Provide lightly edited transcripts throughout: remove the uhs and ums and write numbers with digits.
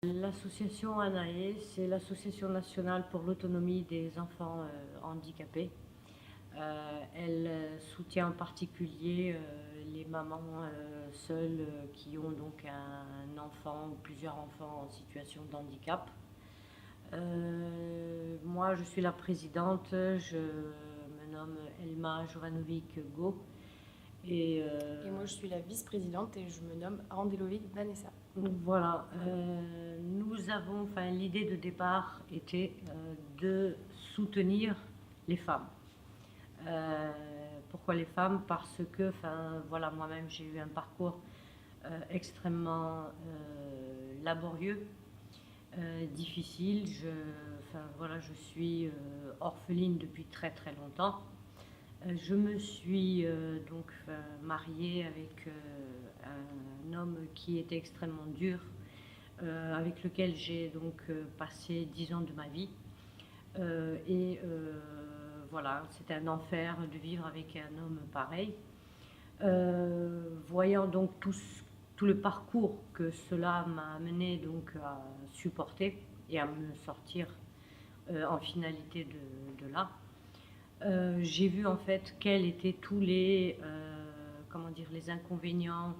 L'association ANAE, c'est l'Association nationale pour l'autonomie des enfants handicapés. Elle soutient en particulier les mamans seules qui ont donc un enfant ou plusieurs enfants en situation de handicap. Moi, je suis la présidente, je me nomme Elma Jovanovic-Go. Et moi, je suis la vice-présidente et je me nomme Randelovic Vanessa. Voilà, l'idée de départ était de soutenir les femmes. Pourquoi les femmes? Parce que, voilà, moi-même j'ai eu un parcours extrêmement laborieux, difficile. Je suis orpheline depuis très très longtemps. Je me suis mariée avec un homme qui était extrêmement dur, avec lequel j'ai donc passé 10 ans de ma vie. Voilà, c'était un enfer de vivre avec un homme pareil. Voyant donc tout le parcours que cela m'a amené donc à supporter et à me sortir en finalité de là, j'ai vu en fait quels étaient tous les les inconvénients,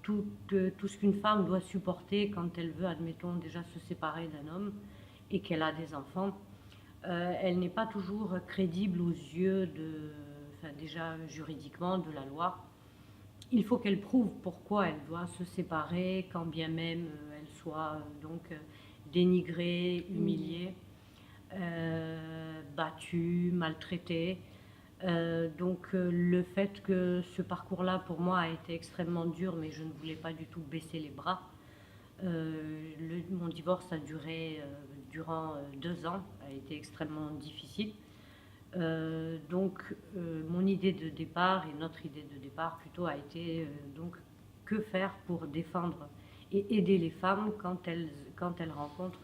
tout ce qu'une femme doit supporter quand elle veut, admettons, déjà se séparer d'un homme et qu'elle a des enfants. Elle n'est pas toujours crédible aux yeux déjà juridiquement de la loi. Il faut qu'elle prouve pourquoi elle doit se séparer, quand bien même elle soit dénigrée, humiliée, battue, maltraitée. Le fait que ce parcours-là pour moi a été extrêmement dur, mais je ne voulais pas du tout baisser les bras. Mon divorce a duré durant 2 ans, a été extrêmement difficile. Mon idée de départ et notre idée de départ plutôt a été que faire pour défendre et aider les femmes quand elles rencontrent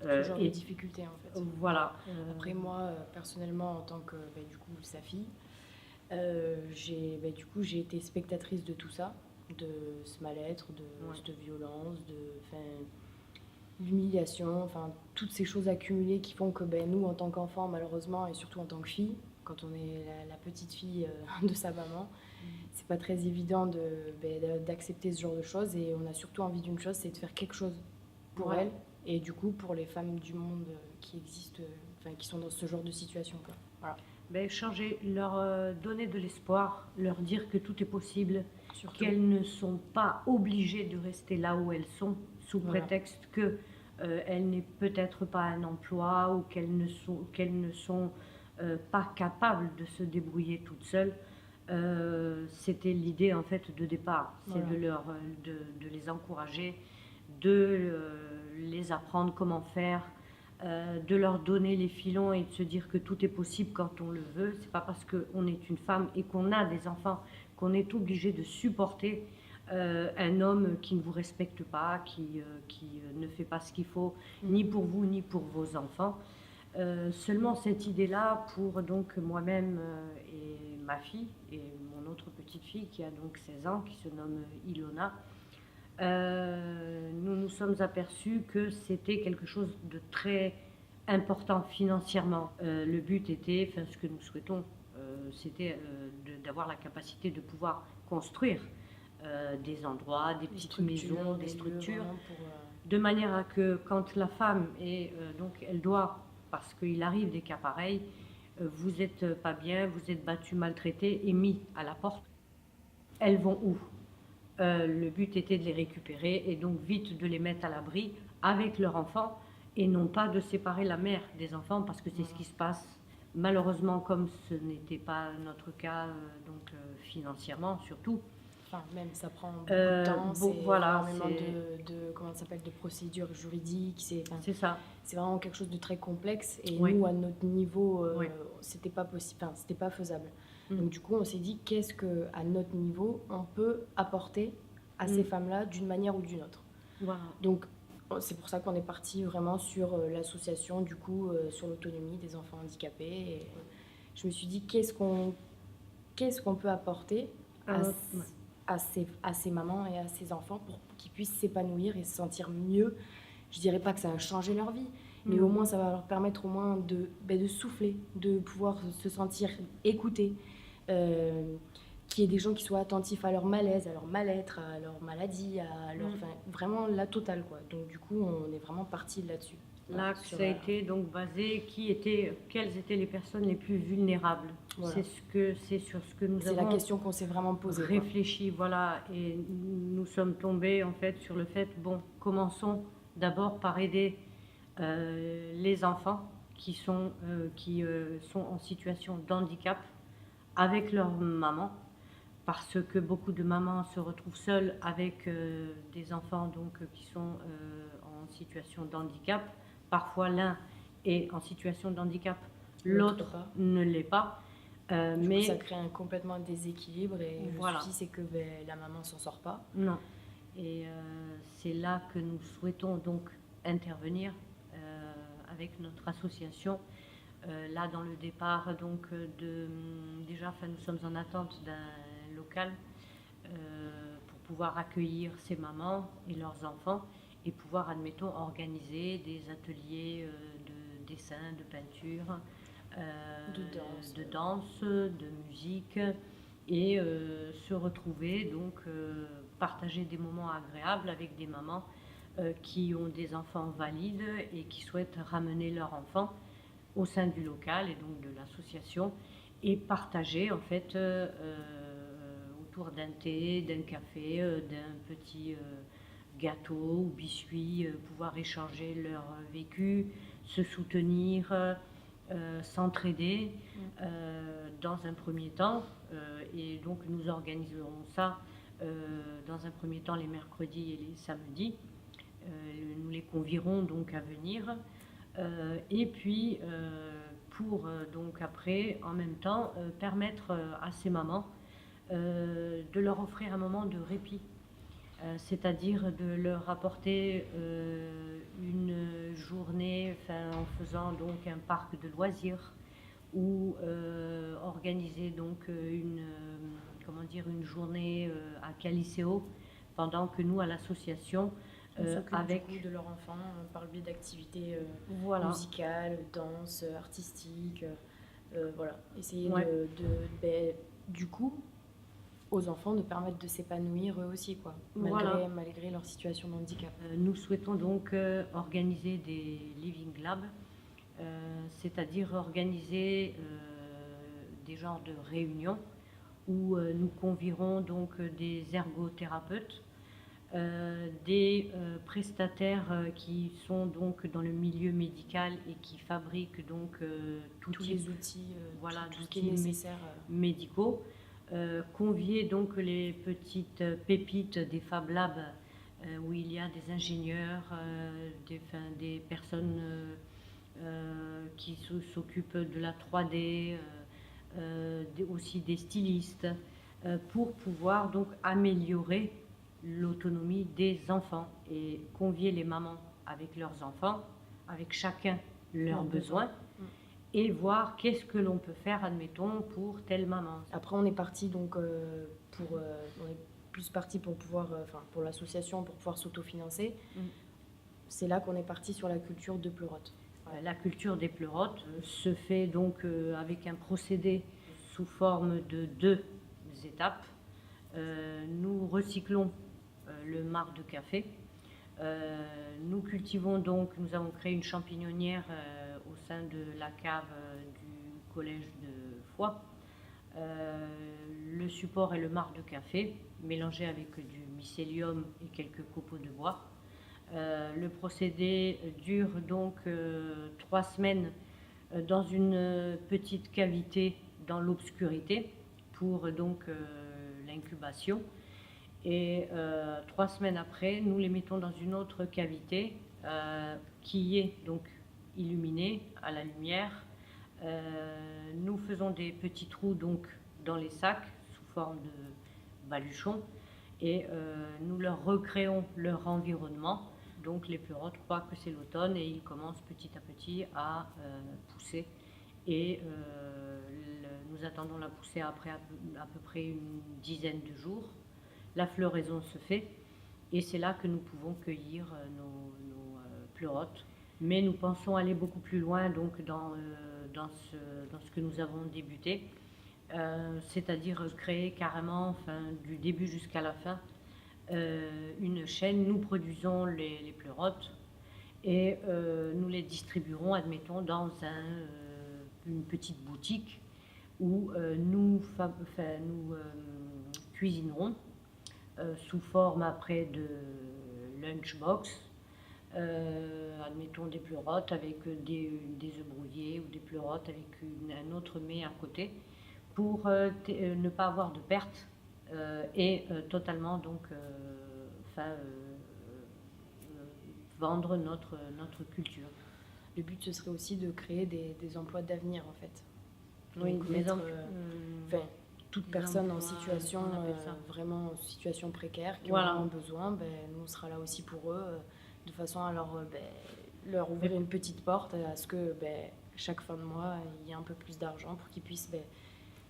ce genre de difficultés en fait. Voilà. Après moi, personnellement, en tant que sa fille, j'ai été spectatrice de tout ça, de ce mal-être, de cette violence, l'humiliation, toutes ces choses accumulées qui font que nous, en tant qu'enfants, malheureusement, et surtout en tant que fille, quand on est la petite fille de sa maman, c'est pas très évident d'accepter ce genre de choses, et on a surtout envie d'une chose, c'est de faire quelque chose pour elle, et du coup pour les femmes du monde qui existent, qui sont dans ce genre de situation, quoi. Voilà. Changer, leur donner de l'espoir, leur dire que tout est possible, qu'elles ne sont pas obligées de rester là où elles sont, sous prétexte qu'elles n'aient peut-être pas un emploi ou qu'elles ne sont pas capables de se débrouiller toutes seules. C'était l'idée en fait de départ, c'est de les encourager, de les apprendre comment faire, de leur donner les filons et de se dire que tout est possible quand on le veut. C'est pas parce qu'on est une femme et qu'on a des enfants qu'on est obligé de supporter un homme qui ne vous respecte pas, qui ne fait pas ce qu'il faut, ni pour vous ni pour vos enfants. Seulement cette idée-là pour donc moi-même et ma fille et mon autre petite fille qui a donc 16 ans, qui se nomme Ilona, nous nous sommes aperçus que c'était quelque chose de très important financièrement. Le but était, ce que nous souhaitons, c'était d'avoir la capacité de pouvoir construire des endroits, des petites maisons, des structures, de manière à que quand la femme est, elle doit, parce qu'il arrive des cas pareils, vous n'êtes pas bien, vous êtes battu, maltraité et mis à la porte, elles vont où? Le but était de les récupérer et donc vite de les mettre à l'abri avec leur enfant et non pas de séparer la mère des enfants, parce que c'est ce qui se passe malheureusement, comme ce n'était pas notre cas financièrement surtout. Même ça prend beaucoup de temps, c'est énormément de procédures juridiques, c'est ça. C'est vraiment quelque chose de très complexe et nous à notre niveau c'était pas possible, c'était pas faisable. Donc du coup on s'est dit qu'est-ce que à notre niveau on peut apporter à ces femmes-là d'une manière ou d'une autre. Voilà. Donc c'est pour ça qu'on est parti vraiment sur l'association du coup sur l'autonomie des enfants handicapés, et je me suis dit qu'est-ce qu'on peut apporter à ces mamans et à ces enfants pour qu'ils puissent s'épanouir et se sentir mieux. Je dirais pas que ça va changer leur vie, mais au moins ça va leur permettre au moins de souffler, de pouvoir se sentir écoutés, qu'il y ait des gens qui soient attentifs à leur malaise, à leur mal-être, à leur maladie, à leur, enfin, vraiment la totale, quoi. Donc du coup, on est vraiment parti là-dessus. Là, ça a été donc basé quelles étaient les personnes les plus vulnérables. Voilà. C'est sur ce que nous C'est avons la question qu'on s'est vraiment posée. réfléchi, voilà, et nous sommes tombés en fait sur le fait, bon, commençons d'abord par aider les enfants qui sont en situation de handicap avec leur maman, parce que beaucoup de mamans se retrouvent seules avec des enfants donc, qui sont en situation de handicap. Parfois l'un est en situation de handicap, l'autre ne l'est pas. Mais coup, ça crée complètement un déséquilibre et voilà. Le souci c'est que la maman s'en sort pas. Non. Et c'est là que nous souhaitons donc intervenir avec notre association. Là, dans le départ, donc, déjà, nous sommes en attente d'un local pour pouvoir accueillir ces mamans et leurs enfants et pouvoir, admettons, organiser des ateliers de dessin, de peinture, de danse, de musique, et se retrouver, donc partager des moments agréables avec des mamans qui ont des enfants valides et qui souhaitent ramener leur enfant au sein du local et donc de l'association et partager en fait autour d'un thé, d'un café, d'un petit gâteau ou biscuit, pouvoir échanger leur vécu, se soutenir, s'entraider dans un premier temps. Et donc nous organiserons ça dans un premier temps les mercredis et les samedis. Nous les convierons donc à venir. Et puis pour donc après en même temps permettre à ces mamans de leur offrir un moment de répit, c'est-à-dire de leur apporter une journée en faisant donc un parc de loisirs ou organiser donc une journée à Caliceo pendant que nous à l'association avec de leur enfant par le biais d'activités musicales, danse, artistiques, voilà. Essayer du coup aux enfants de permettre de s'épanouir eux aussi, quoi, malgré leur situation de handicap. Nous souhaitons donc organiser des living labs, c'est-à-dire organiser des genres de réunions où nous convierons donc des ergothérapeutes, des prestataires qui sont donc dans le milieu médical et qui fabriquent donc tous les outils, tout ce qui est nécessaire médicaux. Convier donc les petites pépites des Fab Labs où il y a des ingénieurs, des personnes qui s'occupent de la 3D, aussi des stylistes, pour pouvoir donc améliorer l'autonomie des enfants et convier les mamans avec leurs enfants, avec chacun leurs besoins. Et voir qu'est-ce que l'on peut faire, admettons, pour telle maman. Après, on est parti donc on est plus parti pour pouvoir, pour l'association, pour pouvoir s'autofinancer. C'est là qu'on est parti sur la culture de pleurotes. La culture des pleurotes se fait donc avec un procédé sous forme de 2 étapes. Nous recyclons le marc de café. Nous cultivons donc, nous avons créé une champignonnière au sein de la cave du collège de Foix. Le support est le marc de café mélangé avec du mycélium et quelques copeaux de bois. Le procédé dure donc 3 semaines dans une petite cavité dans l'obscurité pour donc l'incubation. Et 3 semaines après, nous les mettons dans une autre cavité qui est donc illuminée à la lumière. Nous faisons des petits trous donc dans les sacs sous forme de baluchons et nous leur recréons leur environnement. Donc les pleurotes croient que c'est l'automne et ils commencent petit à petit à pousser. Et nous attendons la poussée après à peu près une dizaine de jours. La floraison se fait Et c'est là que nous pouvons cueillir nos pleurotes. Mais nous pensons aller beaucoup plus loin donc dans ce que nous avons débuté, c'est-à-dire créer carrément, enfin, du début jusqu'à la fin, une chaîne. Nous produisons les pleurotes et nous les distribuerons, admettons, dans une petite boutique où nous cuisinerons sous forme après de lunchbox, admettons des pleurotes avec des œufs brouillés ou des pleurotes avec un autre mets à côté pour ne pas avoir de perte et totalement donc vendre notre culture. Le but, ce serait aussi de créer des emplois d'avenir, en fait. Oui, Donc, toute personne en emplois, situation, on appelle ça. vraiment en situation précaire, qui Voilà. auront besoin, nous, on sera là aussi pour eux, de façon à leur ouvrir une petite porte, à ce que chaque fin de mois, il y ait un peu plus d'argent pour qu'ils puissent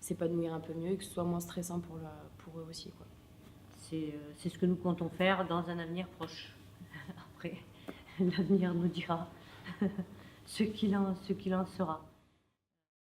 s'épanouir un peu mieux et que ce soit moins stressant pour eux aussi, quoi. C'est ce que nous comptons faire dans un avenir proche. Après, l'avenir nous dira ce qu'il en sera.